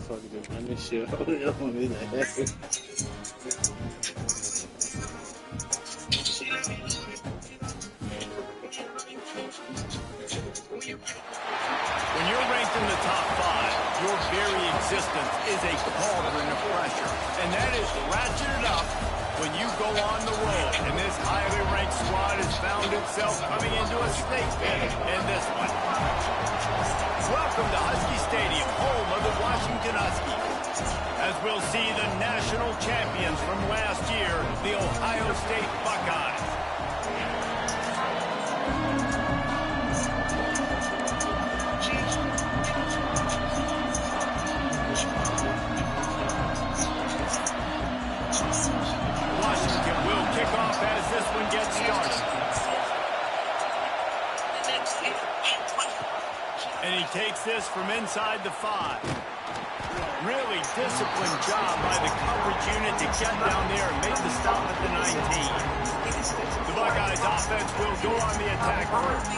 motherfucker on this show. I'm gonna be like, When you're ranked in the top 5, your very existence is a cauldron of pressure. And that is ratcheted up when you go on the road. And this highly ranked squad has found itself coming into a snake pit in this one. Welcome to Husky Stadium, home of the Washington Huskies, as we'll see the national champions from last year, the Ohio State Buckeyes. Washington will kick off as this one gets started. And he takes this from inside the 5. Really disciplined job by the coverage unit to get down there and make the stop at the 19. The Buckeyes offense will go on the attack first.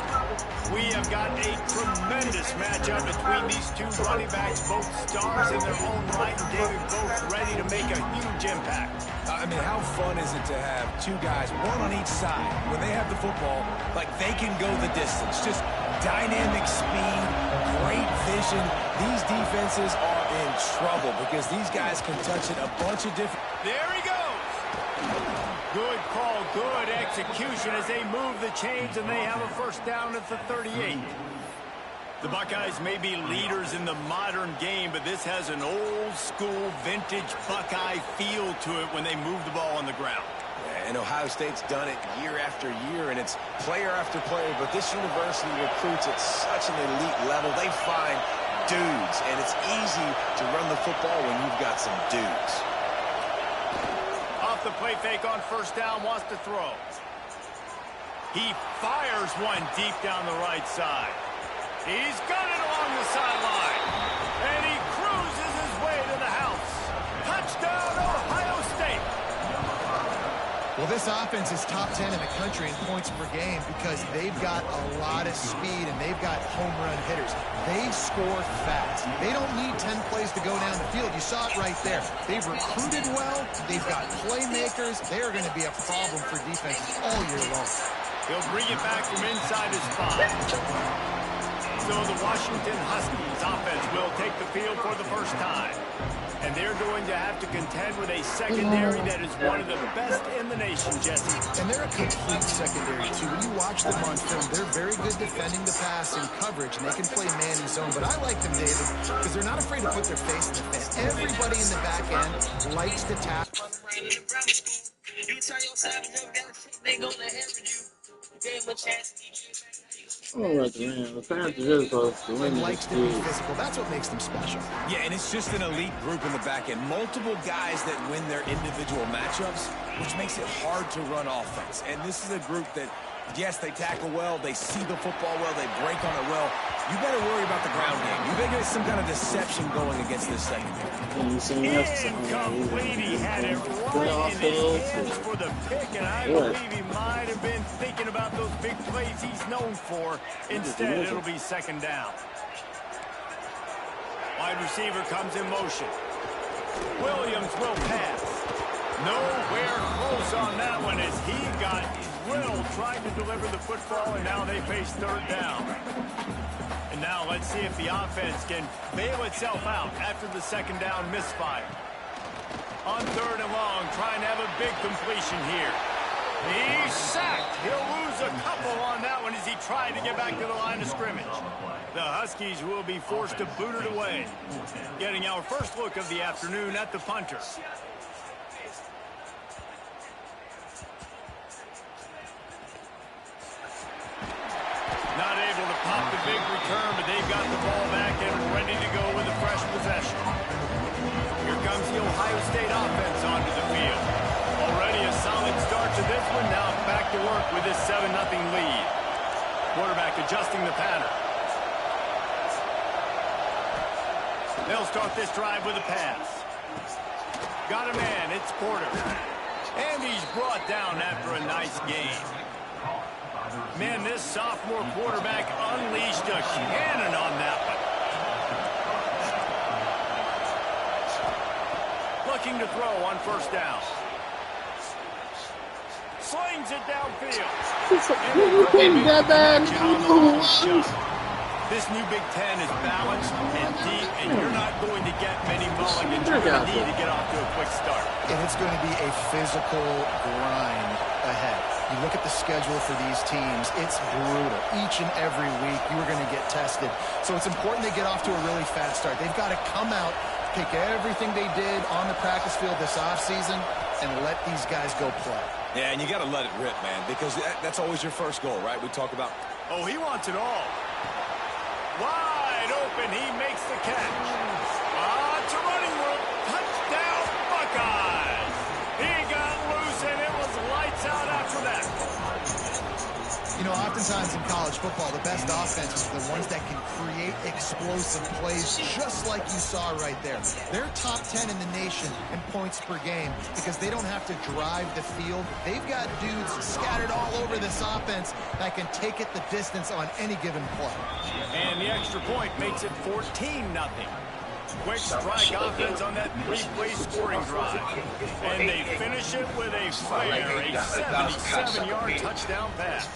We have got a tremendous matchup between these two running backs, both stars in their own right, and David both ready to make a huge impact. I mean, how fun is it to have two guys, one on each side, when they have the football, like they can go the distance. Just dynamic speed, great vision. These defenses are in trouble because these guys can touch it a bunch of different... There he goes. Good call, good execution as they move the chains and they have a first down at the 38. The Buckeyes may be leaders in the modern game, but this has an old-school, vintage Buckeye feel to it when they move the ball on the ground. And Ohio State's done it year after year, and it's player after player, but this university recruits at such an elite level. They find dudes, and it's easy to run the football when you've got some dudes. Off the play fake on first down, wants to throw. He fires one deep down the right side. He's got it along the sideline. And he cruises his way to the house. Touchdown, Ohio State. Well, this offense is top 10 in the country in points per game because they've got a lot of speed and they've got home run hitters. They score fast. They don't need 10 plays to go down the field. You saw it right there. They've recruited well. They've got playmakers. They are going to be a problem for defenses all year long. He'll bring it back from inside his 5. So the Washington Huskies offense will take the field for the first time. And they're going to have to contend with a secondary that is one of the best in the nation, Jesse. And they're a complete secondary, too. When you watch them on film, they're very good defending the pass and coverage, and they can play man and zone. But I like them, David, because they're not afraid to put their face in the fan. Everybody in the back end likes to tap. You tell yourself they gonna hammer you. Give them a chance. oh, like, man, the Panthers are supposed to win Likes this to be game. physical. That's what makes them special. Yeah, and it's just an elite group in the back end. Multiple guys that win their individual matchups, which makes it hard to run offense. And this is a group that, yes, they tackle well, they see the football well, they break on it well. You better worry about the ground game. You better get some kind of deception going against this secondary. Incomplete. He had it right in his hands for the pick, and I believe he might have been thinking about those big plays he's known for. Instead, it'll be second down. Wide receiver comes in motion. Williams will pass. Nowhere close on that one as he got drilled trying to deliver the football, and now they face third down. And now let's see if the offense can bail itself out after the second down misfire. On third and long, trying to have a big completion here. He's sacked. He'll lose a couple on that one as he tried to get back to the line of scrimmage. The Huskies will be forced to boot it away. Getting our first look of the afternoon at the punter. Not able to pop the big return, but they've got the ball back and ready to go with a fresh possession. Here comes the Ohio State offense onto the field. Already a solid start to this one. Now back to work with this 7-0 lead. Quarterback adjusting the pattern. They'll start this drive with a pass. Got a man, it's Porter. And he's brought down after a nice game. Man, this sophomore quarterback unleashed a cannon on that one. looking to throw on first down. Slings it downfield. This new Big Ten is balanced and deep, and you're not going to get many mulligans. You're going to need to get off to a quick start. And it's going to be a physical grind ahead. You look at the schedule for these teams, it's brutal. Each and every week, you're going to get tested. So it's important they get off to a really fast start. They've got to come out, take everything they did on the practice field this offseason, and let these guys go play. Yeah, and you got to let it rip, man, because that's always your first goal, right? We talk about... Oh, he wants it all. Wide open, he makes the catch. It's a running room. Touchdown, Buckeyes. He got loose, and it was lights out after that. You know, oftentimes in college football, the best offenses are the ones that can create explosive plays, just like you saw right there. They're top 10 in the nation in points per game because they don't have to drive the field. They've got dudes scattered all over this offense that can take it the distance on any given play. And the extra point makes it 14-0. Quick strike offense on that three-play scoring drive. And they finish it with a flare, a 77-yard touchdown pass.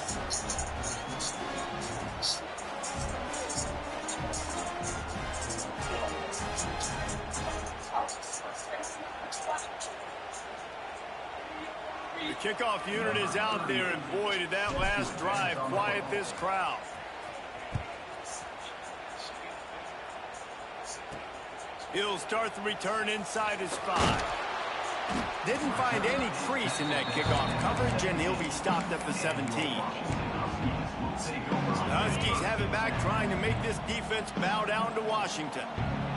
The kickoff unit is out there, and boy, did that last drive quiet this crowd. He'll start the return inside his 5. Didn't find any crease in that kickoff coverage, and he'll be stopped at the 17. The Huskies have it back, trying to make this defense bow down to Washington.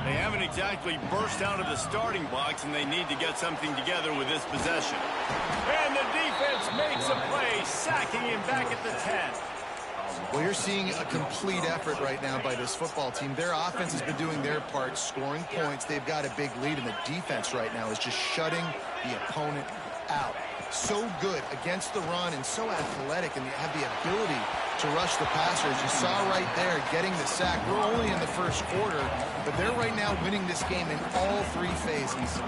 They haven't exactly burst out of the starting blocks, and they need to get something together with this possession. And the defense makes a play, sacking him back at the 10. Well, you're seeing a complete effort right now by this football team. Their offense has been doing their part, scoring points. They've got a big lead, and the defense right now is just shutting the opponent out. So good against the run and so athletic, and they have the ability to rush the passer. As you saw right there, getting the sack. We're only in the first quarter, but they're right now winning this game in all 3 phases.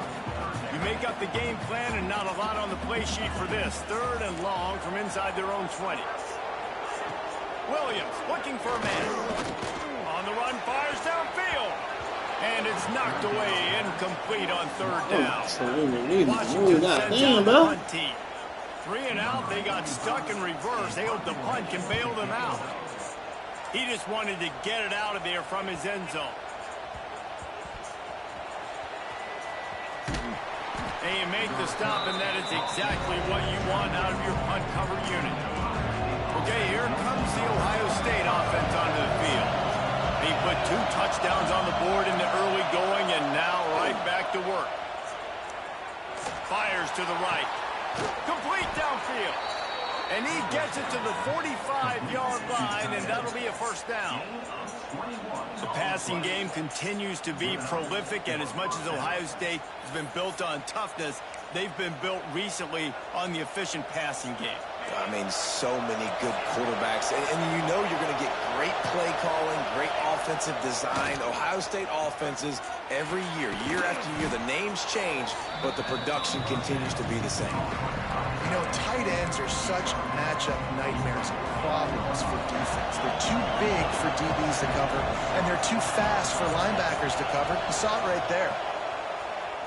You make up the game plan and not a lot on the play sheet for this. 3rd and long from inside their own 20. Williams looking for a man. On the run, fires downfield. And it's knocked away, incomplete on 3rd down. Washington sends out the punt team. 3 and out, they got stuck in reverse. They hope the punt can bail them out. He just wanted to get it out of there from his end zone. And you make the stop, and that is exactly what you want out of your punt cover unit. Okay, here comes the Ohio State offense onto the field. He put 2 touchdowns on the board in the early going, and now right back to work. Fires to the right. Complete downfield. And he gets it to the 45-yard line, and that'll be a first down. The passing game continues to be prolific, and as much as Ohio State has been built on toughness, they've been built recently on the efficient passing game. I mean, so many good quarterbacks. And you know you're going to get great play calling, great offensive design. Ohio State offenses every year, year after year, the names change, but the production continues to be the same. You know, tight ends are such matchup nightmares and problems for defense. They're too big for DBs to cover, and they're too fast for linebackers to cover. You saw it right there.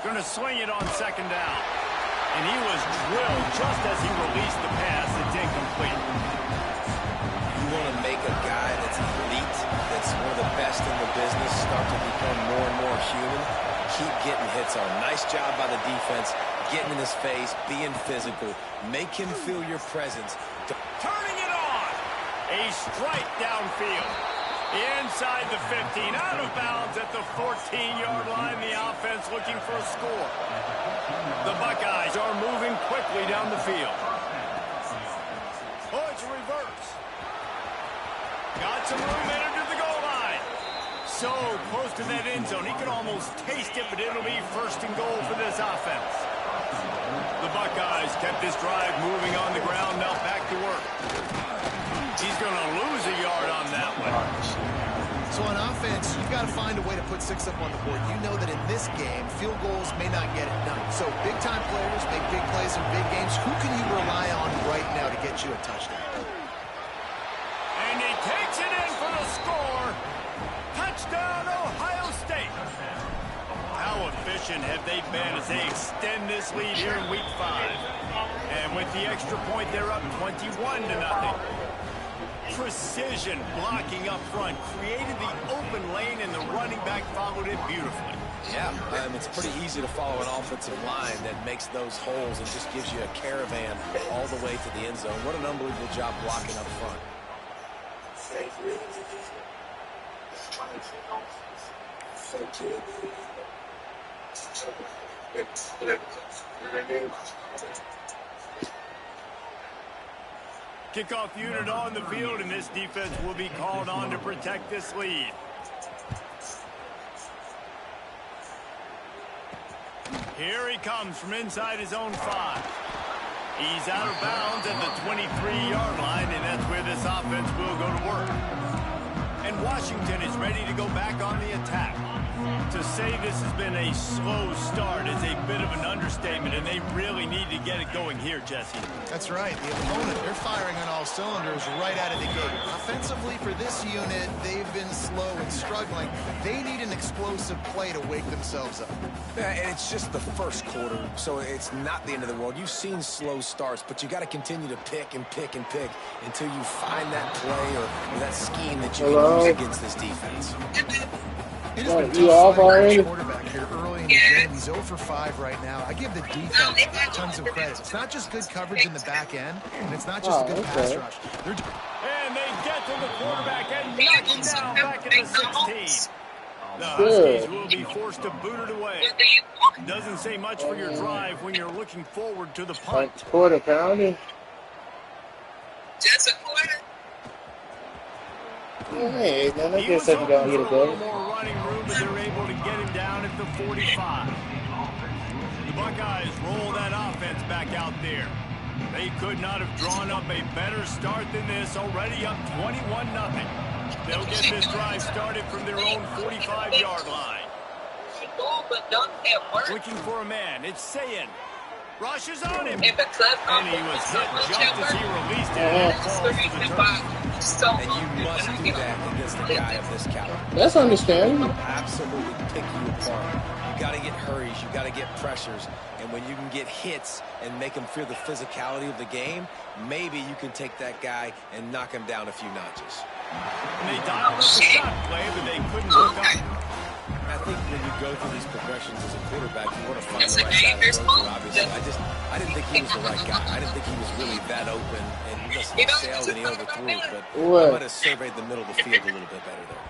Going to swing it on 2nd down. And he was drilled just as he released the pass. It's incomplete. You want to make a guy that's elite, that's one of the best in the business, start to become more and more human. Keep getting hits on. Nice job by the defense, getting in his face, being physical. Make him feel your presence. Turning it on. A strike downfield. Inside the 15, out of bounds at the 14-yard line. The offense looking for a score. The Buckeyes are moving quickly down the field. Oh, it's a reverse. Got some room headed to the goal line. So close to that end zone. He can almost taste it, but it'll be 1st and goal for this offense. The Buckeyes kept this drive moving on the ground. Now back to work. He's going to lose a yard on that one. So on offense, you've got to find a way to put 6 up on the board. You know that in this game, field goals may not get it done. So big-time players make big plays in big games. Who can you rely on right now to get you a touchdown? And he takes it in for the score. Touchdown, Ohio State. How efficient have they been as they extend this lead here in Week 5? And with the extra point, they're up 21-0. Precision blocking up front, created the open lane, and the running back followed it beautifully. Yeah, it's pretty easy to follow an offensive line that makes those holes and just gives you a caravan all the way to the end zone. What an unbelievable job blocking up front. Kickoff unit on the field, and this defense will be called on to protect this lead. Here he comes from inside his own 5. He's out of bounds at the 23-yard line, and that's where this offense will go to work. And Washington is ready to go back on the attack. To say this has been a slow start is a bit of an understatement, and they really need to get it going here, Jesse. That's right. The opponent, they're firing on all cylinders right out of the gate. Offensively, for this unit, they've been slow and struggling. They need an explosive play to wake themselves up. Yeah, and it's just the first quarter, so it's not the end of the world. You've seen slow starts, but you got to continue to pick and pick and pick until you find that play or that scheme that you can use against this defense. It has been tough for the quarterback here early in the game. He's 0 for 5 right now. I give the defense tons of credit. It's not just good coverage in the back end, and it's not just a good pass rush. And they get to the quarterback and knock him down back at the 16. The Huskies will be forced to boot it away. Doesn't say much for your drive when you're looking forward to the punt. Quarter pounder. Just a quarter. Hey, man, I He guess was I can go and hoping get for a a little goal. more running room, but they're able to get him down at the 45. The Buckeyes roll that offense back out there. They could not have drawn up a better start than this, already up 21-0. They'll get this drive started from their own 45-yard line. Looking for a man, it's Sayin. Rushes on him. And he was hit just as he released it, and it falls to the turf. And you must do that against a guy of this caliber. That's understandable. Absolutely pick you apart. You got to get hurries. You got to get pressures. And when you can get hits and make them feel the physicality of the game, maybe you can take that guy and knock him down a few notches. And they dialed up the shot play, but they couldn't hook up. I think when you go through these progressions as a quarterback, you want to find the right guy to throw to, obviously. I didn't think he was the right guy. I didn't think he was really that open, and he just sailed and he overthrew it, but I might have surveyed the middle of the field a little bit better there.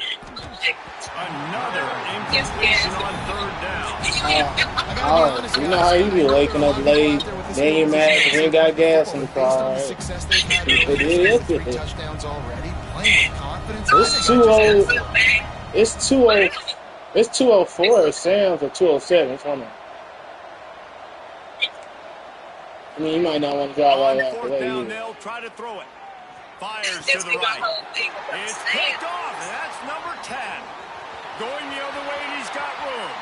Another incompletion on third down. Oh, you know how you be waking up late, then you're mad because you ain't got gas in the car. It's 204 at Sam's or 207. It's one of them. I mean, you might not want to drive right after that either. They'll try to throw it. Fires to the right. It's picked off, and that's number 10. Going the other way, and he's got room.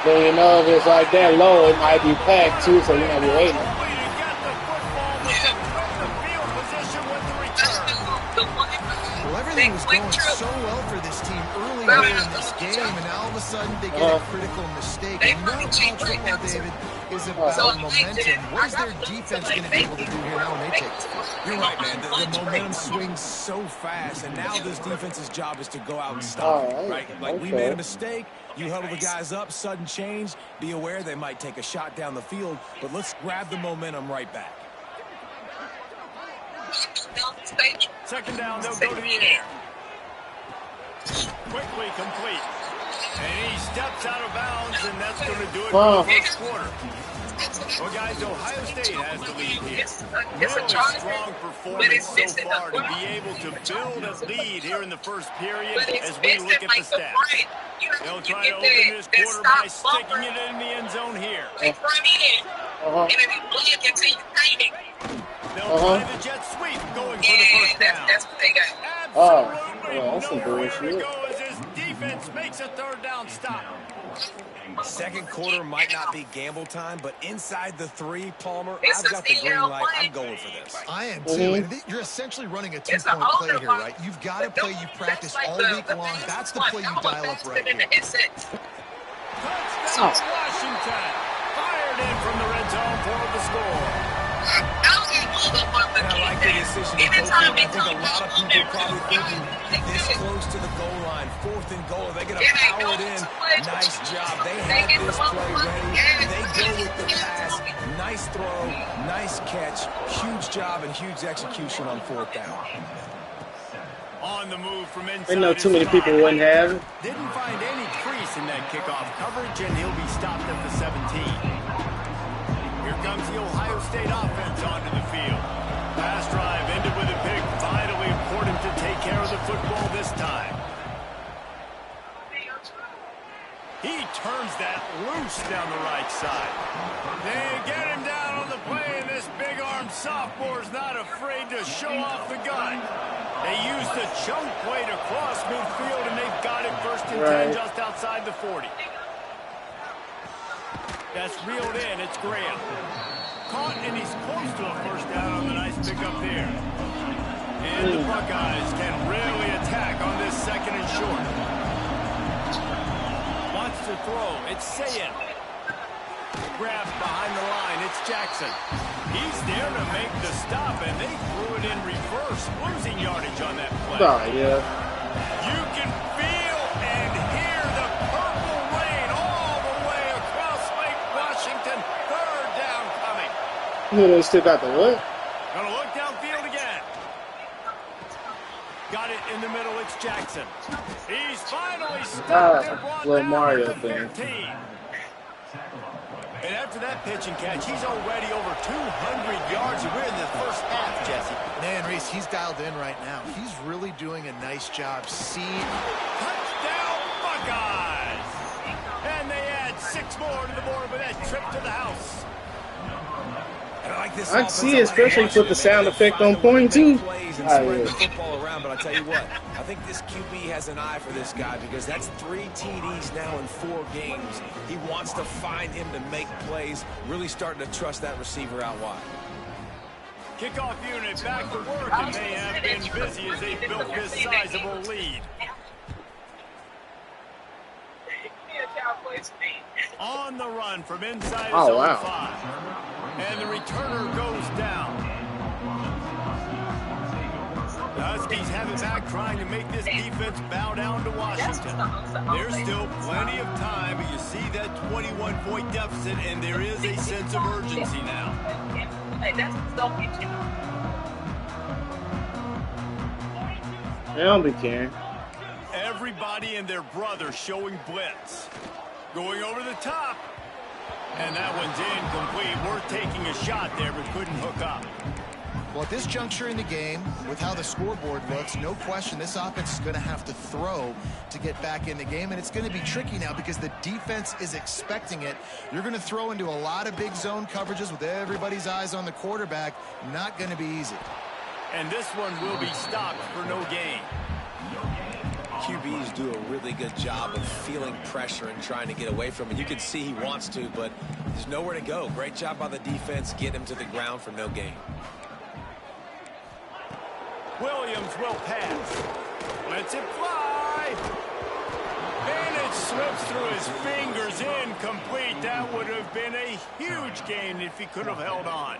Then you know if it's like that low, it might be packed too, so you might be waiting. Only to get the football with the field position with the return. Well, everything was going so well for this team early in this game, and now all of a sudden they get a critical mistake. And now college football, David, is about momentum. What is their defense going to be able to do here now when they take it? You're right, man. The momentum swings so fast, and now this defense's job is to go out and stop it, right? Like, we made a mistake. You huddle the guys up, sudden change. Be aware they might take a shot down the field, but let's grab the momentum right back. Second down, they'll go to the air. Quickly complete. And he steps out of bounds, and that's going to do it for the first quarter. Well, guys, Ohio State has the lead here. Really strong performance so far to be able to build a lead here in the first period as we look at the stats. They'll try to open this quarter by sticking it in the end zone here. They'll try the jet sweep going for the first down. That's what they got. Absolutely well, that's some nowhere to bullshit. go as his defense makes a third down stop. Second quarter might not be gamble time, but inside the 3, Palmer, It's I've got the a green zero light. I'm play. going for this. I am too. And you're essentially running a two-point play here, right? You've got to play you practice all week long. That's the play you dial up right here. Touchdown, Washington. Fired in from the red zone for the score. And I like the decision to go for it. I think a lot of people probably thinking this close to the goal line, 4th and goal. They're going to power it in. Nice job. They had this play ready. They go with the pass. Nice throw, nice catch. Huge job and huge execution on 4th down. On the move from inside. I know too many people wouldn't have it. Didn't find any crease in that kickoff coverage, and he'll be stopped at the 17. Here comes the Ohio State offense onto the field. Pass drive ended with a pick. Vitally important to take care of the football this time. He turns that loose down the right side. They get him down on the play, and this big-armed sophomore's not afraid to show off the gun. They use the chunk play to cross midfield, and they've got it 1st and 10 just outside the 40. That's reeled in. It's Graham. Caught, and he's close to a first down on the nice pickup there. And the Buckeyes can really attack on this 2nd and short. Wants to throw. It's Sayin. Grabbed behind the line. It's Jackson. He's there to make the stop, and they threw it in reverse, losing yardage on that play. Oh, yeah. You can feel and hear the purple rain all the way across Lake Washington. 3rd down coming. They still got the what? Gonna look downfield again. Got it in the middle. It's Jackson. He's finally stopped and brought little down Mario at the thing. 15. And after that pitch and catch, he's already over 200 yards. And we're in the first half, Jesse. Man, Reese, he's dialed in right now. He's really doing a nice job seeing. Touchdown, Buckeyes! And they add 6 more to the board with that trip to the house. And I like this. I can see it, especially with the sound effect on point, too. Spread the football around, but I'll tell you what, I think this QB has an eye for this guy because that's 3 TDs now in 4 games. He wants to find him to make plays, really starting to trust that receiver out wide. Kickoff unit back to work, and they have been busy as they built this sizable lead. On the run from inside his own 5. And the returner goes down. The Huskies have it back, trying to make this defense bow down to Washington. There's still plenty of time, but you see that 21-point deficit, and there is a sense of urgency now. They don't be caring. Everybody and their brother showing blitz. Going over the top. And that one's incomplete. Worth taking a shot there, but couldn't hook up. Well, at this juncture in the game, with how the scoreboard looks, no question this offense is going to have to throw to get back in the game, and it's going to be tricky now because the defense is expecting it. You're going to throw into a lot of big zone coverages with everybody's eyes on the quarterback. Not going to be easy. And this one will be stopped for no gain. QBs do a really good job of feeling pressure and trying to get away from it. You can see he wants to, but there's nowhere to go. Great job by the defense, getting him to the ground for no gain. Williams will pass. Lets it fly. And it slips through his fingers. Incomplete. That would have been a huge gain if he could have held on.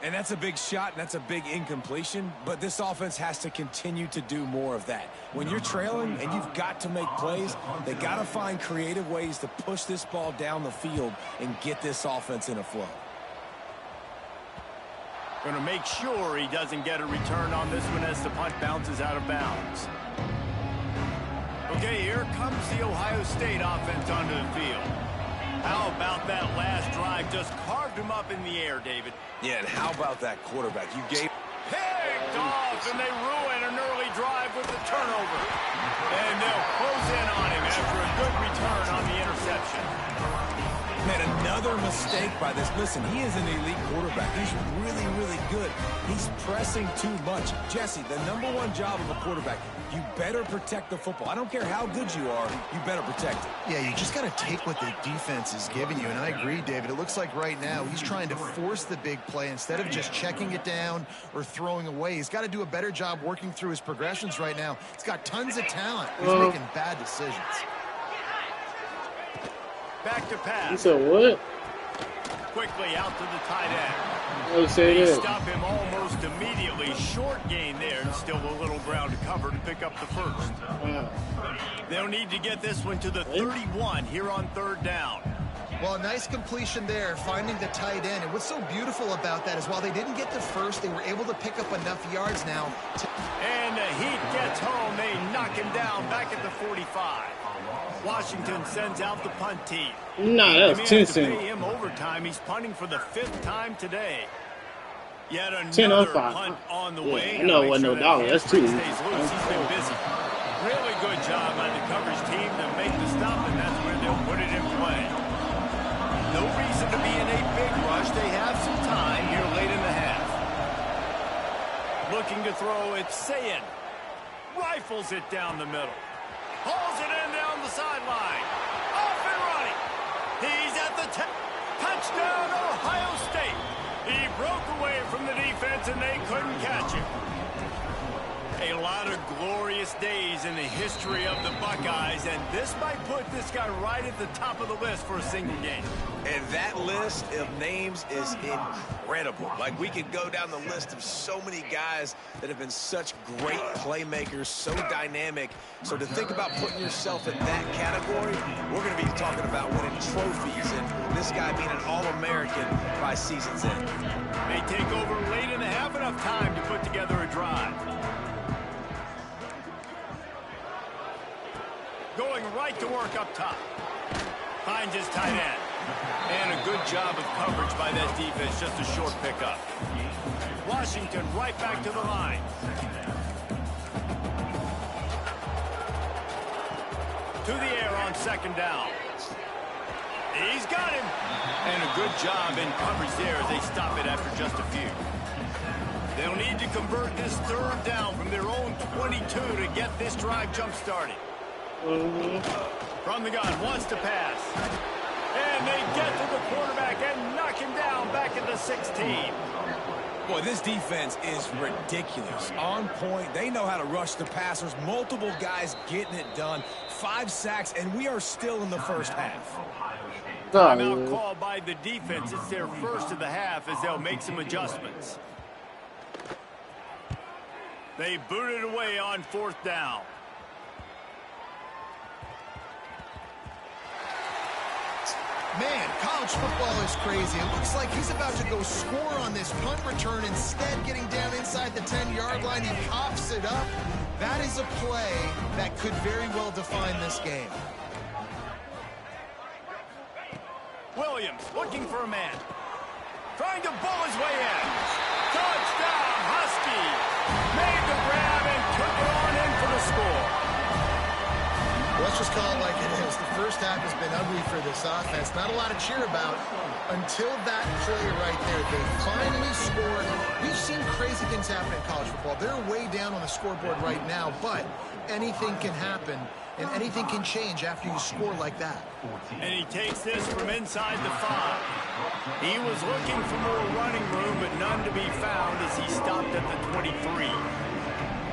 And that's a big shot, and that's a big incompletion, but this offense has to continue to do more of that. When you're trailing and you've got to make plays, they got to find creative ways to push this ball down the field and get this offense in a flow. Going to make sure he doesn't get a return on this one as the punt bounces out of bounds. Okay, here comes the Ohio State offense onto the field. How about that last drive? Just carved him up in the air, David. Yeah, and how about that quarterback? You gave... Picked off, and they ruin an early drive with the turnover. And they'll close in on him after a good return on the interception. Man, Another mistake by this. Listen, he is an elite quarterback. He's really, really good. He's pressing too much. Jesse, the #1 job of a quarterback, you better protect the football. I don't care how good you are, you better protect it. Yeah, you just got to take what the defense is giving you, and I agree, David. It looks like right now he's trying to force the big play instead of just checking it down or throwing away. He's got to do a better job working through his progressions right now. He's got tons of talent. He's making bad decisions. Back to pass. You said what? Quickly out to the tight end. Oh, say They that. stop him almost immediately. Short gain there, and still a little ground to cover to pick up the first. They'll need to get this one to the 31 here on 3rd down. Well, a nice completion there, finding the tight end. And what's so beautiful about that is while they didn't get the first, they were able to pick up enough yards now. And the heat gets home. They knock him down back at the 45. Washington sends out the punt team. Nah, They that may was have 10 to cents. pay him overtime. He's punting for the 5th time today. Yet 10 on another 5. punt on the Yeah, way. I know it Make wasn't sure no dollar. that That's too hamstring easy. stays loose. He's been busy. Really good job by the coverage team to make the stop, and that's where they'll put it in play. No reason to be in a big rush. They have some time here late in the half. Looking to throw, it's Sayin. Rifles it down the middle. Hauls it in down the sideline. Off and running. He's at the touchdown, Ohio State. He broke away from the defense, and they couldn't catch him. A lot of glorious days in the history of the Buckeyes, and this might put this guy right at the top of the list for a single game. And that list of names is incredible. Like, we could go down the list of so many guys that have been such great playmakers, so dynamic. So to think about putting yourself in that category, we're going to be talking about winning trophies and this guy being an All-American by season's end. They take over late in the half, enough time to put together a drive. Going right to work up top. Finds his tight end. And a good job of coverage by that defense, just a short pickup. Washington right back to the line. To the air on 2nd down. He's got him. And a good job in coverage there as they stop it after just a few. They'll need to convert this 3rd down from their own 22 to get this drive jump-started. From the gun, wants to pass. And they get to the quarterback and knock him down back at the 16. Boy, this defense is ridiculous. On point. They know how to rush the passers. Multiple guys getting it done. 5 sacks, and we are still in the first half. Timeout called by the defense. It's their first of the half as they'll make some adjustments. They boot it away on 4th down. Man, college football is crazy. It looks like he's about to go score on this punt return. Instead, getting down inside the 10-yard line, he pops it up. That is a play that could very well define this game. Williams looking for a man. Trying to bull his way in. Touchdown, Husky. Made the grab and took it on in for the score. Let's just call it like it is. The first half has been ugly for this offense. Not a lot to cheer about until that play right there. They finally scored. We've seen crazy things happen in college football. They're way down on the scoreboard right now, but anything can happen, and anything can change after you score like that. And he takes this from inside the 5. He was looking for more running room, but none to be found as he stopped at the 23.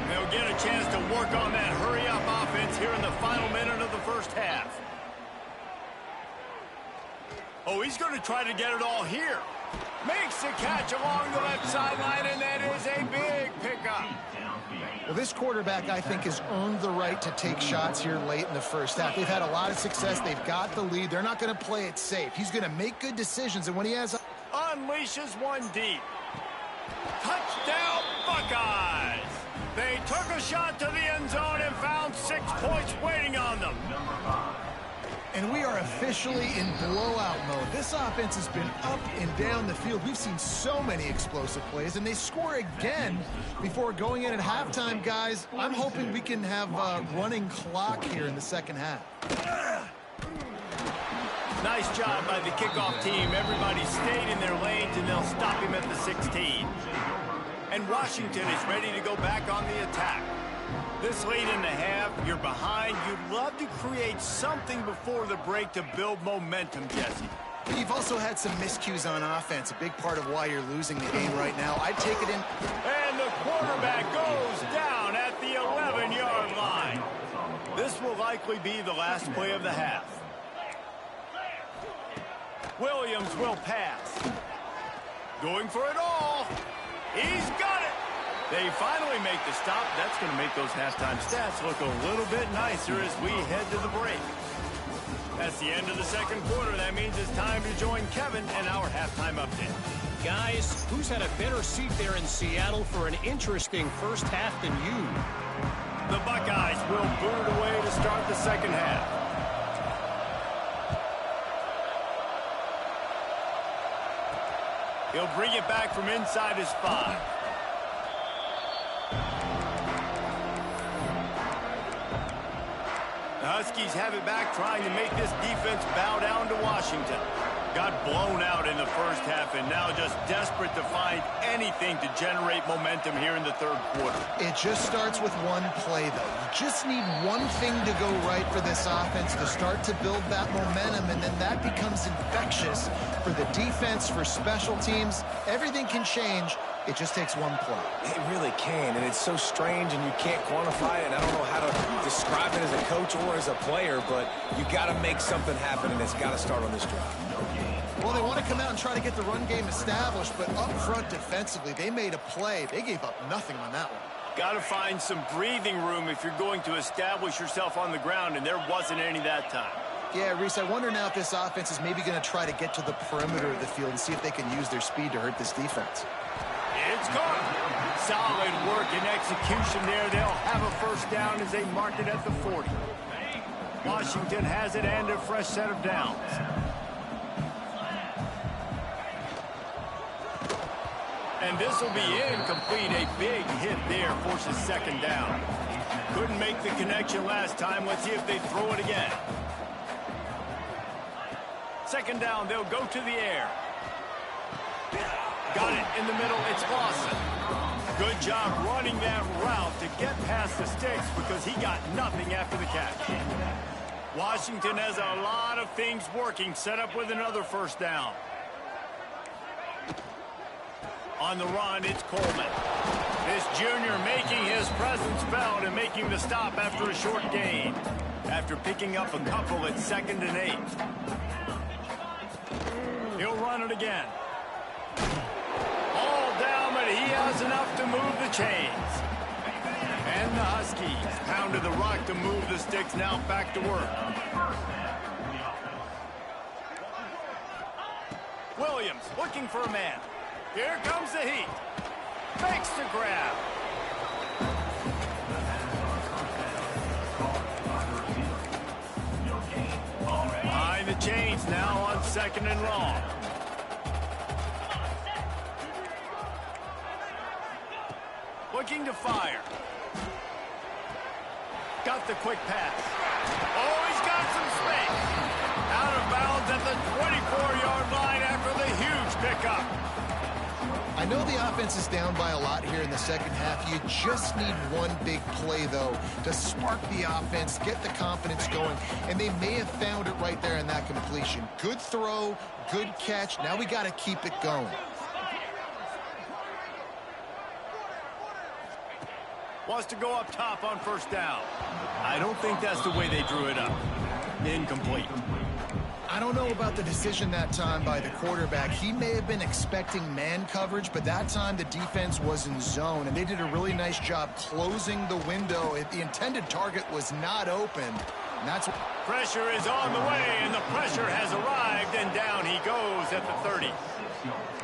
They'll get a chance to work on that hurry-up offense here in the final minute of the first half. Oh, he's going to try to get it all here. Makes the catch along the left sideline, and that is a big pickup. Well, this quarterback, I think, has earned the right to take shots here late in the first half. They've had a lot of success. They've got the lead. They're not going to play it safe. He's going to make good decisions, and when he has... Unleashes one deep. Touchdown, Buckeyes! They took a shot to the end zone and found 6 points waiting on them. And we are officially in blowout mode. This offense has been up and down the field. We've seen so many explosive plays, and they score again before going in at halftime, guys. I'm hoping we can have a running clock here in the second half. Nice job by the kickoff team. Everybody stayed in their lanes, and they'll stop him at the 16. And Washington is ready to go back on the attack. This late in the half, you're behind. You'd love to create something before the break to build momentum, Jesse. You've also had some miscues on offense, a big part of why you're losing the game right now. I'd take it in. And the quarterback goes down at the 11-yard line. This will likely be the last play of the half. Williams will pass. Going for it all. He's got it. They finally make the stop. That's going to make those halftime stats look a little bit nicer as we head to the break. That's the end of the second quarter. That means it's time to join Kevin in our halftime update. Guys, who's had a better seat there in Seattle for an interesting first half than you? The Buckeyes will boot it away to start the second half. He'll bring it back from inside his 5. The Huskies have it back, trying to make this defense bow down to Washington. Got blown out in the first half and now just desperate to find anything to generate momentum here in the third quarter. It just starts with one play, though. You just need one thing to go right for this offense to start to build that momentum, and then that becomes infectious for the defense, for special teams. Everything can change. It just takes one play. It really can, and it's so strange, and you can't quantify it. I don't know how to describe it as a coach or as a player, but you got to make something happen, and it's got to start on this drive. Well, they want to come out and try to get the run game established, but up front defensively, they made a play. They gave up nothing on that one. Got to find some breathing room if you're going to establish yourself on the ground, and there wasn't any that time. Yeah, Reese, I wonder now if this offense is maybe going to try to get to the perimeter of the field and see if they can use their speed to hurt this defense. It's gone. Solid work and execution there. They'll have a first down as they mark it at the 40. Washington has it and a fresh set of downs. And this will be incomplete. A big hit there forces second down. Couldn't make the connection last time. Let's see if they throw it again. Second down, they'll go to the air. Got it in the middle. It's Lawson. Good job running that route to get past the sticks because he got nothing after the catch. Washington has a lot of things working. Set up with another first down. On the run, it's Coleman. This junior making his presence felt and making the stop after a short gain. After picking up a couple at 2nd and 8. He'll run it again. All down, but he has enough to move the chains. And the Huskies pounded the rock to move the sticks, now back to work. Williams looking for a man. Here comes the heat. Fakes the grab. Behind the chains now on 2nd and long. Looking to fire. Got the quick pass. Oh, he's got some space. Out of bounds at the 24-yard line after the huge pickup. I know the offense is down by a lot here in the second half. You just need one big play, though, to spark the offense, get the confidence going, and they may have found it right there in that completion. Good throw, good catch. Now we got to keep it going. Wants to go up top on first down. I don't think that's the way they drew it up. Incomplete. I don't know about the decision that time by the quarterback. He may have been expecting man coverage, but that time the defense was in zone, and they did a really nice job closing the window. If the intended target was not open, and that's what... Pressure is on the way, and the pressure has arrived, and down he goes at the 30.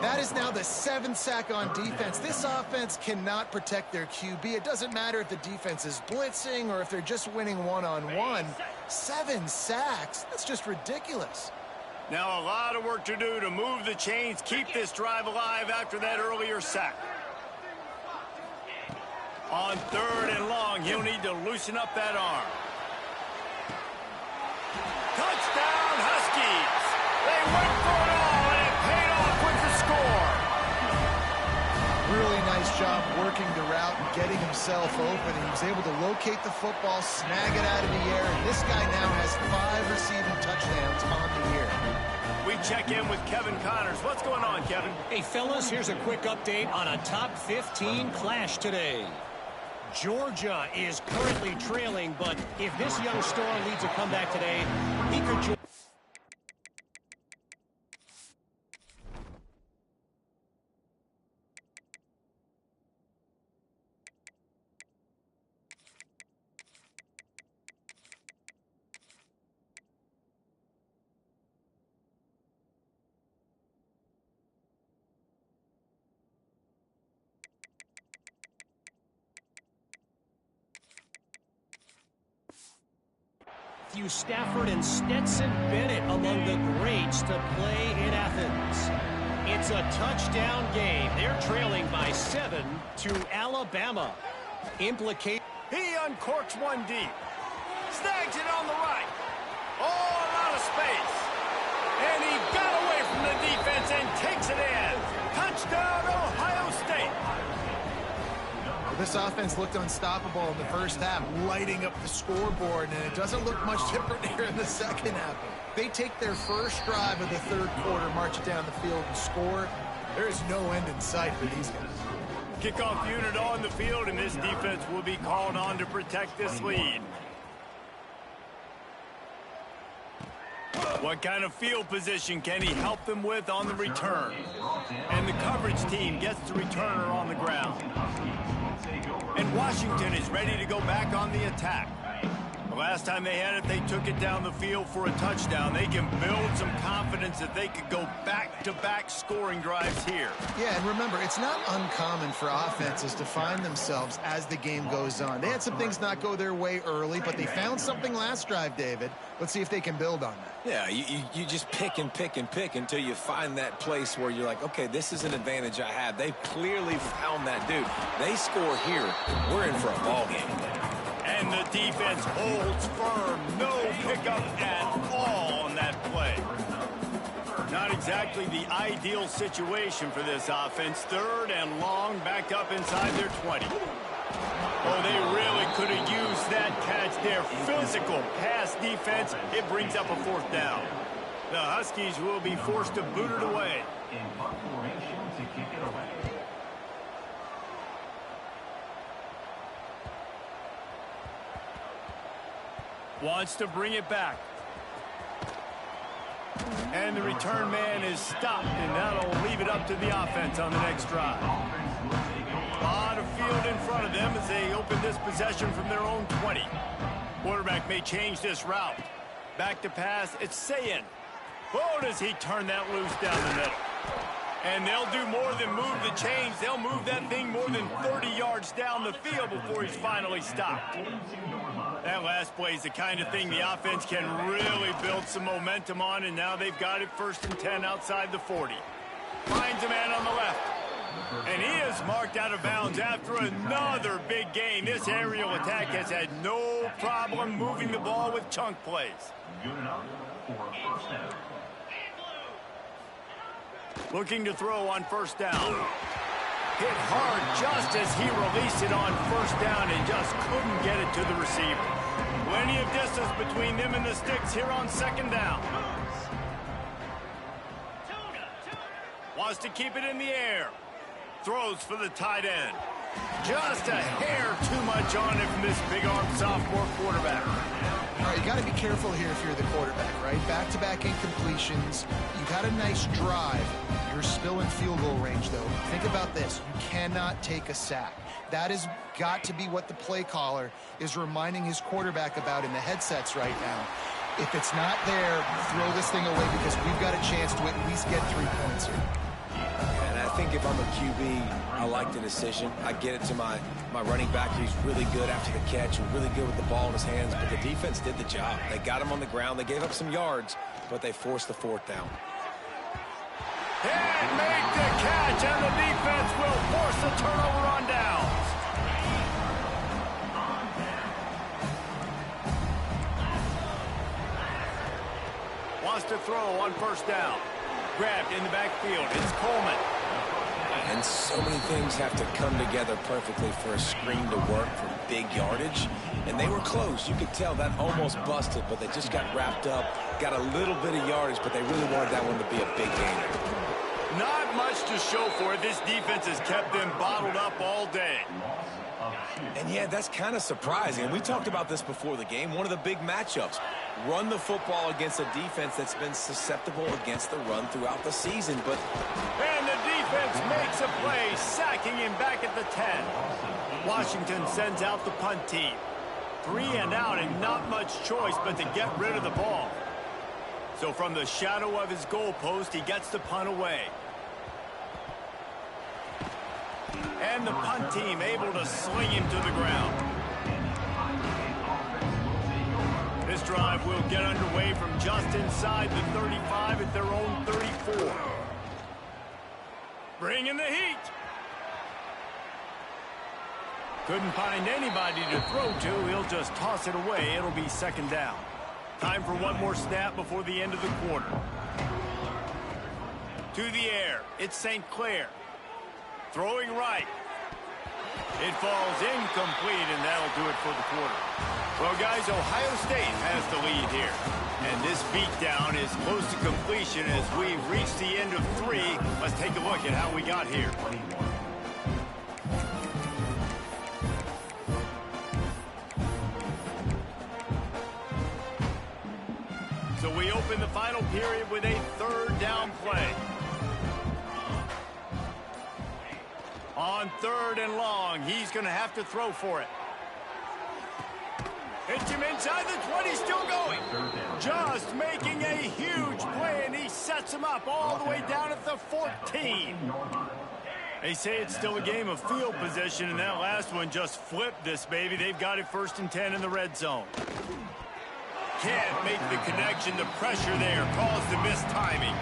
That is now the 7th sack on defense. This offense cannot protect their QB. It doesn't matter if the defense is blitzing or if they're just winning one-on-one. 7 sacks? That's just ridiculous. Now a lot of work to do to move the chains, keep this drive alive after that earlier sack. On 3rd and long, he'll need to loosen up that arm. Touchdown, Huskies! job working the route and getting himself open, and he was able to locate the football, snag it out of the air, and this guy now has 5 receiving touchdowns on the year. We check in with Kevin Connors. What's going on, Kevin? Hey, fellas, here's a quick update on a top 15 clash today. Georgia is currently trailing, but if this young star leads a comeback today, he could join. Matthew Stafford and Stetson Bennett among the greats to play in Athens. It's a touchdown game. They're trailing by 7 to Alabama. He uncorks one deep. Snags it on the right. Oh, a lot of space. And he got away from the defense and takes it in. Touchdown, Ohio State. This offense looked unstoppable in the first half, lighting up the scoreboard, and it doesn't look much different here in the second half. They take their first drive of the third quarter, march it down the field, and score. There is no end in sight for these guys. Kickoff unit on the field, and this defense will be called on to protect this lead. What kind of field position can he help them with on the return? And the coverage team gets the returner on the ground. And Washington is ready to go back on the attack. The last time they had it, they took it down the field for a touchdown. They can build some confidence that they could go back-to-back scoring drives here. Yeah, and remember, it's not uncommon for offenses to find themselves as the game goes on. They had some things not go their way early, but they found something last drive, David. Let's see if they can build on that. Yeah, you just pick and pick and pick until you find that place where you're like, okay, this is an advantage I have. They clearly found that dude. They score here, we're in for a ball game. And the defense holds firm. No pickup at all on that play. Not exactly the ideal situation for this offense. Third and long, back up inside their 20. Oh, they really could have used that catch there. Physical pass defense. It brings up a fourth down. The Huskies will be forced to boot it away. Wants to bring it back. And the return man is stopped, and that'll leave it up to the offense on the next drive. A lot of field in front of them as they open this possession from their own 20. Quarterback may change this route. Back to pass, it's Sayin. Oh, does he turn that loose down the middle. And they'll do more than move the chains. They'll move that thing more than 30 yards down the field before he's finally stopped. That last play is the kind of thing the offense can really build some momentum on, and now they've got it 1st and 10 outside the 40. Finds a man on the left. And he is marked out of bounds after another big gain. This aerial attack has had no problem moving the ball with chunk plays. Looking to throw on 1st down. Hit hard just as he released it on 1st down and just couldn't get it to the receiver. Plenty of distance between them and the sticks here on 2nd down. Wants to keep it in the air. Throws for the tight end. Just a hair too much on it from this big-armed sophomore quarterback. All right, you got to be careful here if you're the quarterback, right? Back-to-back incompletions. You've had a nice drive. You're still in field goal range, though. Think about this. You cannot take a sack. That has got to be what the play caller is reminding his quarterback about in the headsets right now. If it's not there, throw this thing away because we've got a chance to at least get 3 points here. And I think if I'm a QB, I like the decision. I get it to my running back. He's really good after the catch and really good with the ball in his hands. But the defense did the job. They got him on the ground. They gave up some yards, but they forced the 4th down. And make the catch, and the defense will force the turnover on downs. Wants to throw on 1st down. Grabbed in the backfield. It's Coleman. And so many things have to come together perfectly for a screen to work for big yardage. And they were close. You could tell that almost busted, but they just got wrapped up, got a little bit of yardage, but they really wanted that one to be a big gainer. Not much to show for it. This defense has kept them bottled up all day. And yeah, that's kind of surprising. And we talked about this before the game. One of the big matchups. Run the football against a defense that's been susceptible against the run throughout the season. And the defense makes a play, sacking him back at the 10. Washington sends out the punt team. 3 and out and not much choice but to get rid of the ball. So from the shadow of his goalpost, he gets the punt away. And the punt team able to sling him to the ground. This drive will get underway from just inside the 35 at their own 34. Bringing the heat. Couldn't find anybody to throw to. He'll just toss it away. It'll be second down. Time for one more snap before the end of the quarter. To the air. It's St. Clair. Throwing right. It falls incomplete, and that'll do it for the quarter. Well, guys, Ohio State has the lead here. And this beatdown is close to completion as we reach the end of 3. Let's take a look at how we got here. So we open the final period with a third down play. On 3rd and long, he's going to have to throw for it. Hits him inside the 20, still going. Just making a huge play, and he sets him up all the way down at the 14. They say it's still a game of field position, and that last one just flipped this baby. They've got it 1st and 10 in the red zone. Can't make the connection. The pressure there caused the missed timing.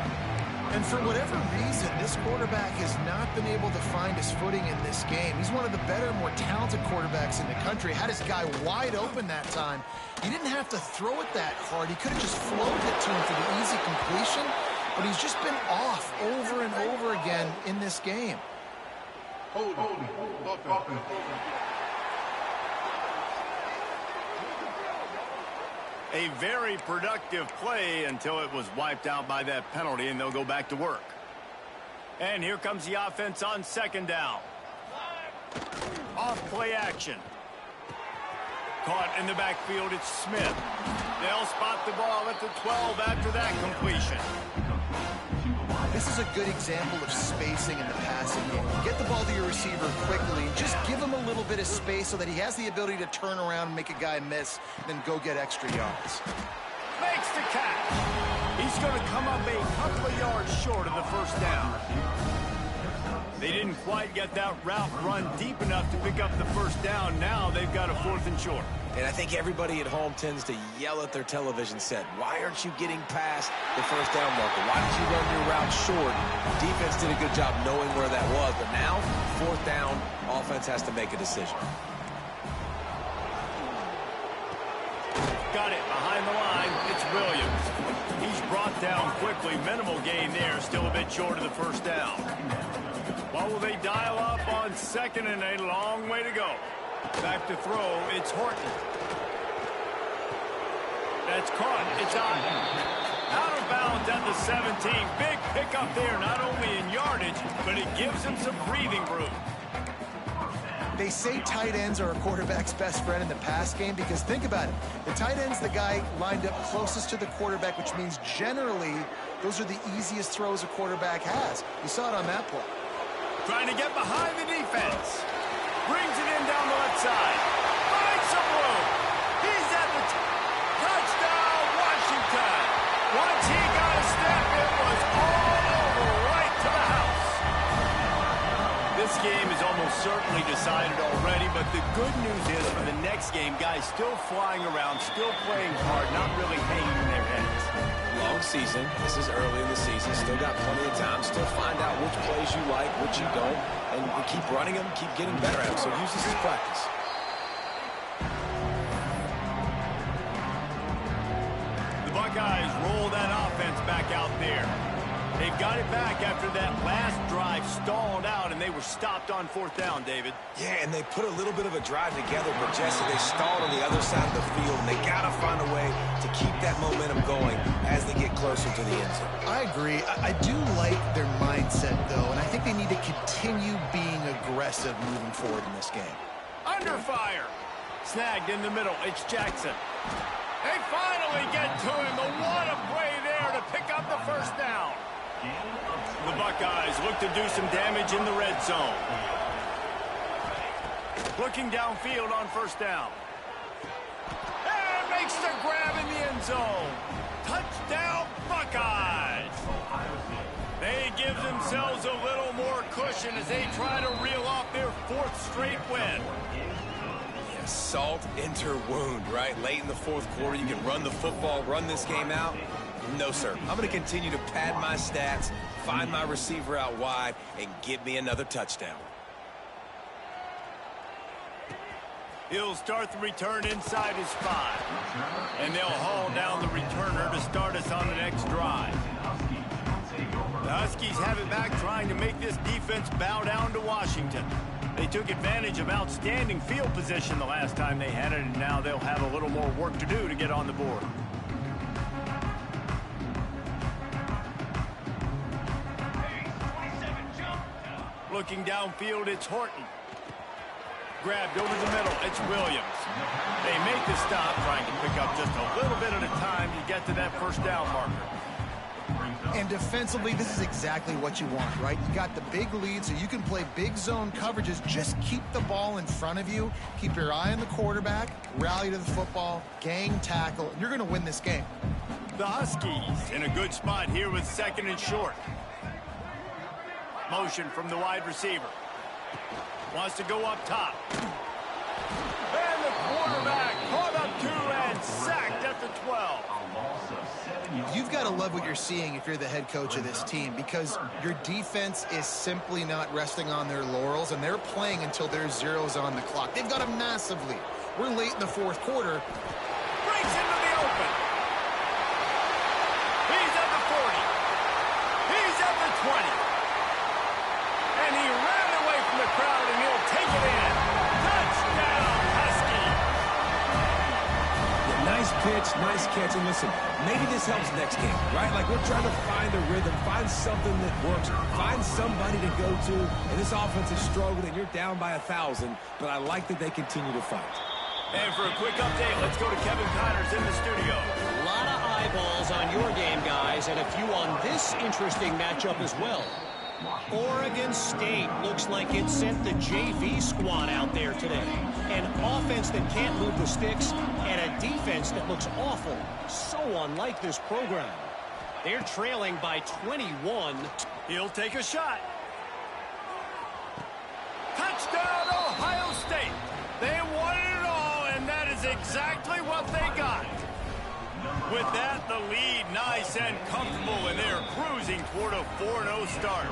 And for whatever reason, this quarterback has not been able to find his footing in this game. He's one of the better, more talented quarterbacks in the country. Had his guy wide open that time. He didn't have to throw it that hard. He could have just floated it to him for the easy completion, but he's just been off over and over again in this game. A very productive play until it was wiped out by that penalty, and they'll go back to work. And here comes the offense on 2nd down. Off play action. Caught in the backfield, it's Smith. They'll spot the ball at the 12 after that completion. This is a good example of spacing in the passing game. Get the ball to your receiver quickly and just give him a little bit of space so that he has the ability to turn around and make a guy miss, then go get extra yards. Makes the catch. He's going to come up a couple of yards short of the 1st down. They didn't quite get that route run deep enough to pick up the 1st down. Now they've got a 4th and short. And I think everybody at home tends to yell at their television set, why aren't you getting past the 1st down marker? Why did you run your route short? Defense did a good job knowing where that was, but now, 4th down, offense has to make a decision. Got it behind the line. It's Williams. He's brought down quickly. Minimal gain there, still a bit short of the 1st down. What will they dial up on 2nd and a long way to go? Back to throw, it's Horton. That's caught, it's out of bounds at the 17. Big pickup there, not only in yardage, but it gives him some breathing room. They say tight ends are a quarterback's best friend in the pass game because think about it. The tight end's the guy lined up closest to the quarterback, which means generally those are the easiest throws a quarterback has. You saw it on that play. Trying to get behind the defense. Brings it in down the left side. Finds some room. He's at the touchdown, Washington. Once he got a step, it was all over right to the house. This game is almost certainly decided already, but the good news is for the next game, guys still flying around, still playing hard, not really hanging their heads. Long season. This is early in the season. Still got plenty of time. Still find out which plays you like, which you don't. And keep running them, keep getting better at them. So use this as practice. The Buckeyes roll that offense back out there. They've got it back after that last drive stalled out, and they were stopped on 4th down, David. Yeah, and they put a little bit of a drive together, but Jesse, they stalled on the other side of the field, and they got to find a way to keep that momentum going as they get closer to the end zone. I agree. I do like their mindset, though, and I think they need to continue being aggressive moving forward in this game. Under fire. Snagged in the middle. It's Jackson. They finally get to him. But what a play there to pick up the 1st down. The Buckeyes look to do some damage in the red zone. Looking downfield on 1st down. And makes the grab in the end zone. Touchdown, Buckeyes. They give themselves a little more cushion as they try to reel off their 4th straight win. Yeah, salt enter wound, right? Late in the 4th quarter, you can run the football, run this game out. No, sir. I'm going to continue to pad my stats, find my receiver out wide, and get me another touchdown. He'll start the return inside his 5. And they'll haul down the returner to start us on the next drive. The Huskies have it back, trying to make this defense bow down to Washington. They took advantage of outstanding field position the last time they had it, and now they'll have a little more work to do to get on the board. Looking downfield, it's Horton. Grabbed over the middle, it's Williams. They make the stop, trying to pick up just a little bit at a time to get to that 1st down marker. And defensively, this is exactly what you want, right? You got the big lead, so you can play big zone coverages. Just keep the ball in front of you. Keep your eye on the quarterback. Rally to the football. Gang tackle. You're going to win this game. The Huskies in a good spot here with 2nd and short. Motion from the wide receiver. Wants to go up top. And the quarterback caught up to and sacked at the 12. You've got to love what you're seeing if you're the head coach of this team, because your defense is simply not resting on their laurels, and they're playing until there's zeros on the clock. They've got a massive lead. We're late in the 4th quarter. Breaks into the open. He's at the 40. He's at the 20. And he ran away from the crowd, and he'll take it in. Touchdown, Husky. Yeah, nice pitch, nice catch. And listen, maybe this helps next game, right? Like, we're trying to find a rhythm, find something that works, find somebody to go to. And this offense is struggling, and you're down by 1,000. But I like that they continue to fight. And for a quick update, let's go to Kevin Connors in the studio. A lot of eyeballs on your game, guys, and a few on this interesting matchup as well. Oregon State looks like it sent the JV squad out there today. An offense that can't move the sticks and a defense that looks awful. So unlike this program. They're trailing by 21. He'll take a shot. Touchdown, Ohio State. They wanted it all, and that is exactly what they got. With that, the lead nice and comfortable, and they're cruising toward a 4-0 start.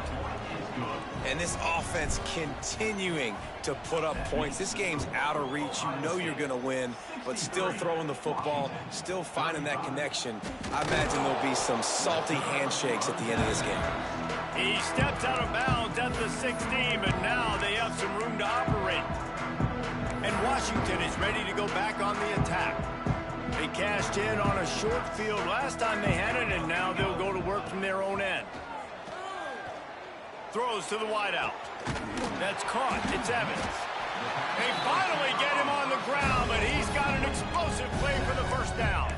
And this offense continuing to put up points. This game's out of reach. You know you're going to win, but still throwing the football, still finding that connection. I imagine there'll be some salty handshakes at the end of this game. He steps out of bounds at the 16, but now they have some room to operate. And Washington is ready to go back on the attack. They cashed in on a short field last time they had it, and now they'll go to work from their own end. Throws to the wideout. That's caught. It's Evans. They finally get him on the ground, but he's got an explosive play for the 1st down.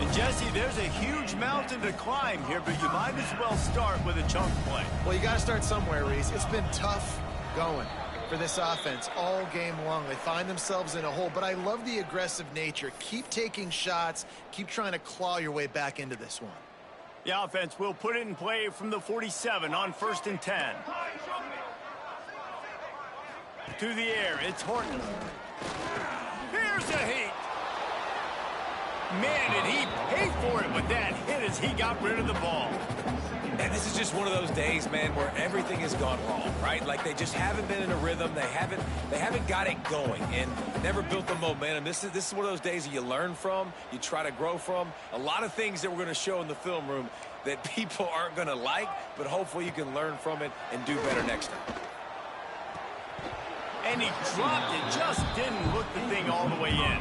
And Jesse, there's a huge mountain to climb here, but you might as well start with a chunk play. Well, you got to start somewhere, Reese. It's been tough going for this offense all game long. They find themselves in a hole, but I love the aggressive nature. Keep taking shots. Keep trying to claw your way back into this one. The offense will put it in play from the 47 on 1st and 10. To the air, it's Horton. Here's a heat. Man, did he pay for it with that hit as he got rid of the ball. And this is just one of those days, man, where everything has gone wrong, right? Like they just haven't been in a rhythm. They haven't got it going and never built the momentum. This is one of those days that you learn from, you try to grow from. A lot of things that we're going to show in the film room that people aren't going to like, but hopefully you can learn from it and do better next time. And he dropped it, just didn't hook the thing all the way in.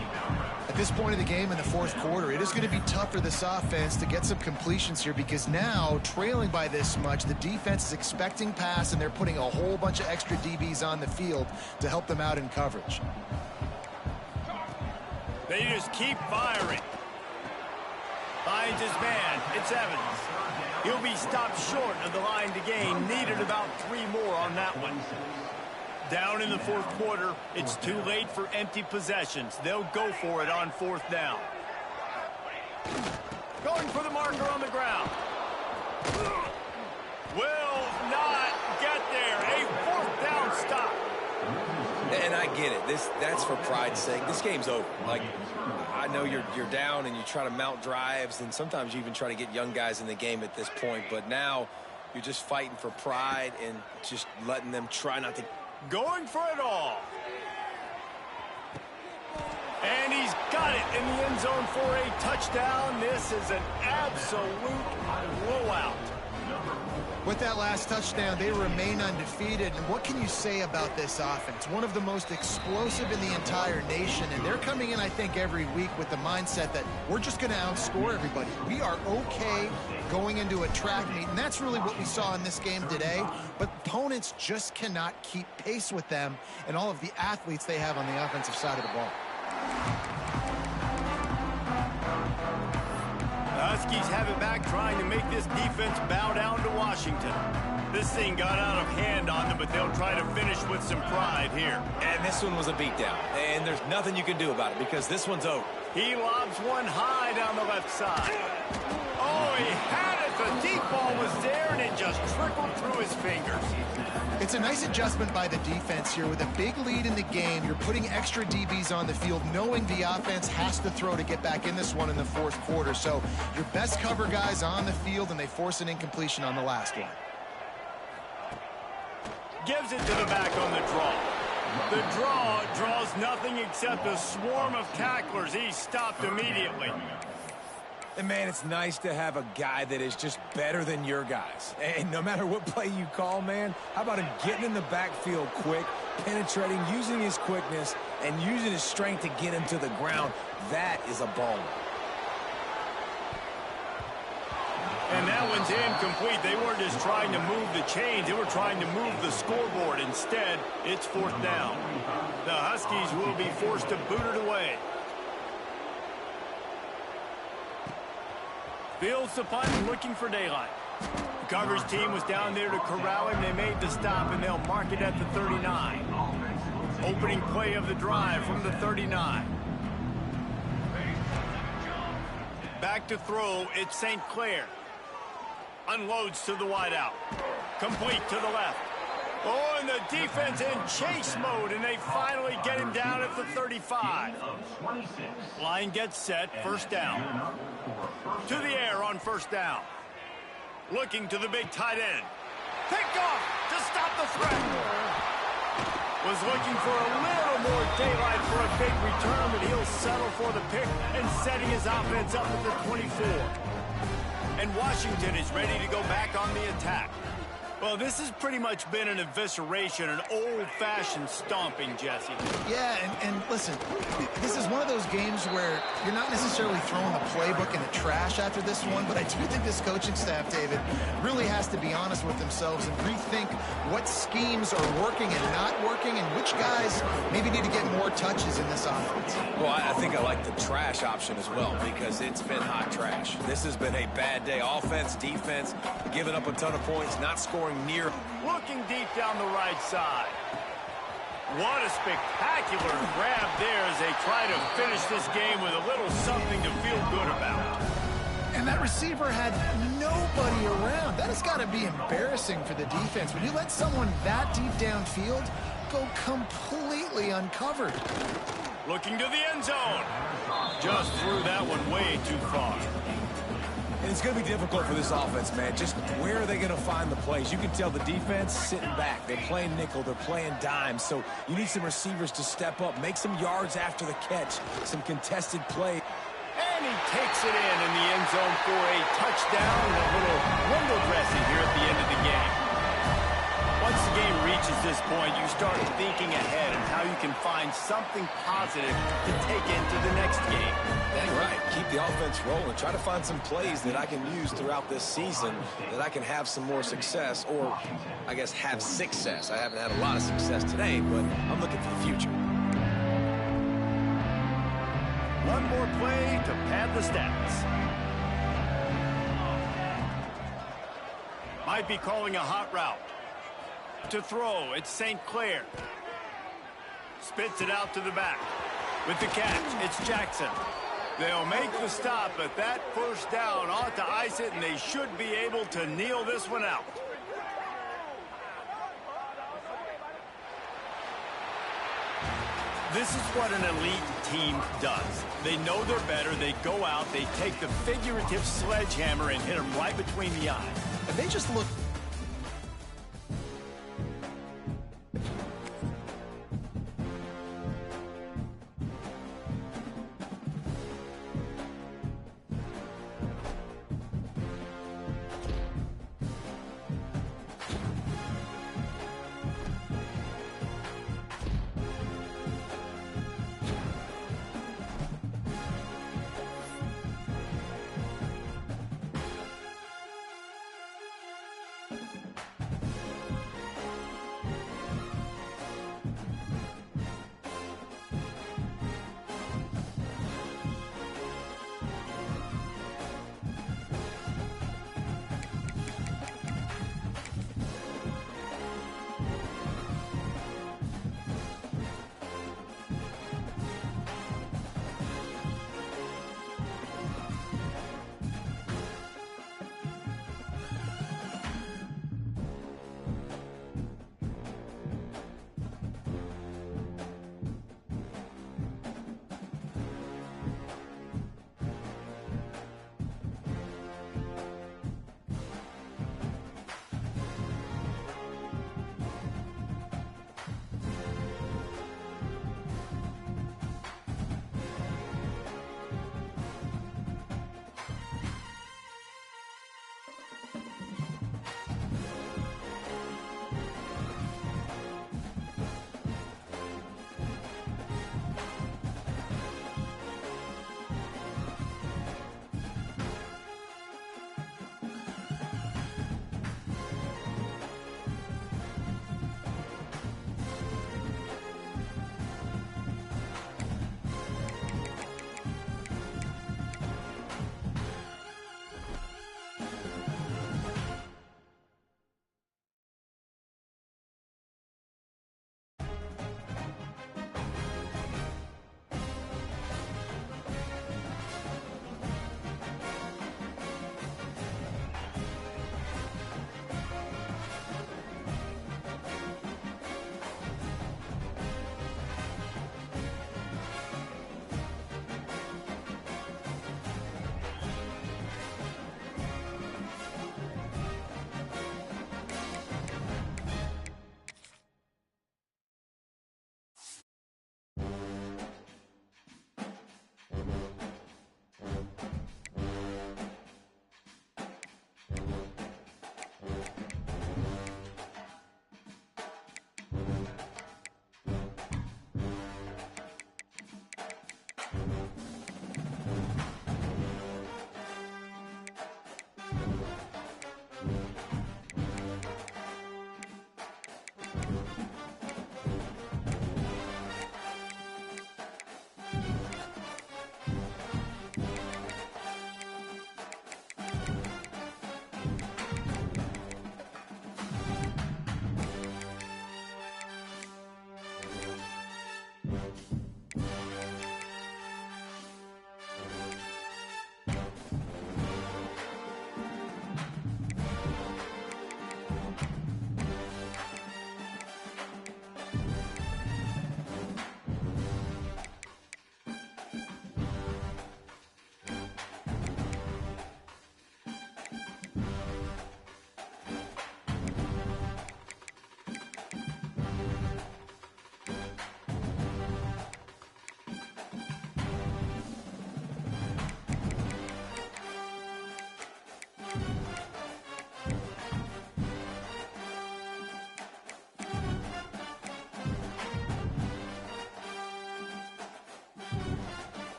At this point of the game in the fourth quarter, it is going to be tough for this offense to get some completions here because now, trailing by this much, the defense is expecting pass, and they're putting a whole bunch of extra DBs on the field to help them out in coverage. They just keep firing. Finds his man. It's Evans. He'll be stopped short of the line to gain. Needed about 3 more on that one. Down in the fourth quarter, it's too late for empty possessions. They'll go for it on fourth down. Going for the marker on the ground. Will not get there. A fourth down stop. And I get it. That's for pride's sake. This game's over. Like, I know you're down and you try to mount drives, and sometimes you even try to get young guys in the game at this point. But now you're just fighting for pride and just letting them try not to. Going for it all. And he's got it in the end zone for a touchdown. This is an absolute blowout. With that last touchdown, they remain undefeated. And what can you say about this offense? One of the most explosive in the entire nation. And they're coming in, I think, every week with the mindset that we're just going to outscore everybody. We are okay going into a track meet. And that's really what we saw in this game today. But opponents just cannot keep pace with them and all of the athletes they have on the offensive side of the ball. The Huskies have it back, trying to make this defense bow down to Washington. This thing got out of hand on them, but they'll try to finish with some pride here. And this one was a beatdown. And there's nothing you can do about it because this one's over. He lobs one high down the left side. Oh, he had it. The deep ball was there, and it just trickled through his fingers. It's a nice adjustment by the defense here. With a big lead in the game, you're putting extra DBs on the field, knowing the offense has to throw to get back in this one in the fourth quarter. So your best cover guys on the field, and they force an incompletion on the last one. Gives it to the back on the draw. The draw draws nothing except a swarm of tacklers. He's stopped immediately. And, man, it's nice to have a guy that is just better than your guys. And no matter what play you call, man, how about him getting in the backfield quick, penetrating, using his quickness, and using his strength to get him to the ground? That is a baller. And that one's incomplete. They weren't just trying to move the chains. They were trying to move the scoreboard. Instead, it's fourth down. The Huskies will be forced to boot it away. Fields the punt, looking for daylight. The coverage team was down there to corral him. They made the stop, and they'll mark it at the 39. Opening play of the drive from the 39. Back to throw, it's St. Clair. Unloads to the wideout. Complete to the left. Oh, and the defense in chase mode, and they finally get him down at the 35. Line gets set, first down. To the air on first down. Looking to the big tight end. Picked off to stop the threat. Was looking for a little more daylight for a big return, but he'll settle for the pick and setting his offense up at the 24. And Washington is ready to go back on the attack. Well, this has pretty much been an evisceration, an old-fashioned stomping, Jesse. Yeah, and listen, this is one of those games where you're not necessarily throwing the playbook in the trash after this one, but I do think this coaching staff, David, really has to be honest with themselves and rethink what schemes are working and not working and which guys maybe need to get more touches in this offense. Well, I think I like the trash option as well because it's been hot trash. This has been a bad day. Offense, defense, giving up a ton of points, not scoring near. Looking deep down the right side. What a spectacular grab there as they try to finish this game with a little something to feel good about. And that receiver had nobody around. That has got to be embarrassing for the defense. When you let someone that deep downfield go completely uncovered. Looking to the end zone. Just threw that one way too far. And it's going to be difficult for this offense, man. Just where are they going to find the plays? You can tell the defense sitting back. They're playing nickel. They're playing dime. So you need some receivers to step up, make some yards after the catch, some contested play. And he takes it in the end zone for a touchdown and a little window dressing here at the end of the game. Once the game reaches this point, you start thinking ahead and how you can find something positive to take into the next game. Dang right. Keep the offense rolling. Try to find some plays that I can use throughout this season that I can have some more success, or I guess have success. I haven't had a lot of success today, but I'm looking for the future. One more play to pad the stats. Might be calling a hot route. To throw, it's St. Clair. Spits it out to the back. With the catch, it's Jackson. They'll make the stop, but that first down ought to ice it, and they should be able to kneel this one out. This is what an elite team does. They know they're better. They go out, they take the figurative sledgehammer and hit them right between the eyes. And they just look...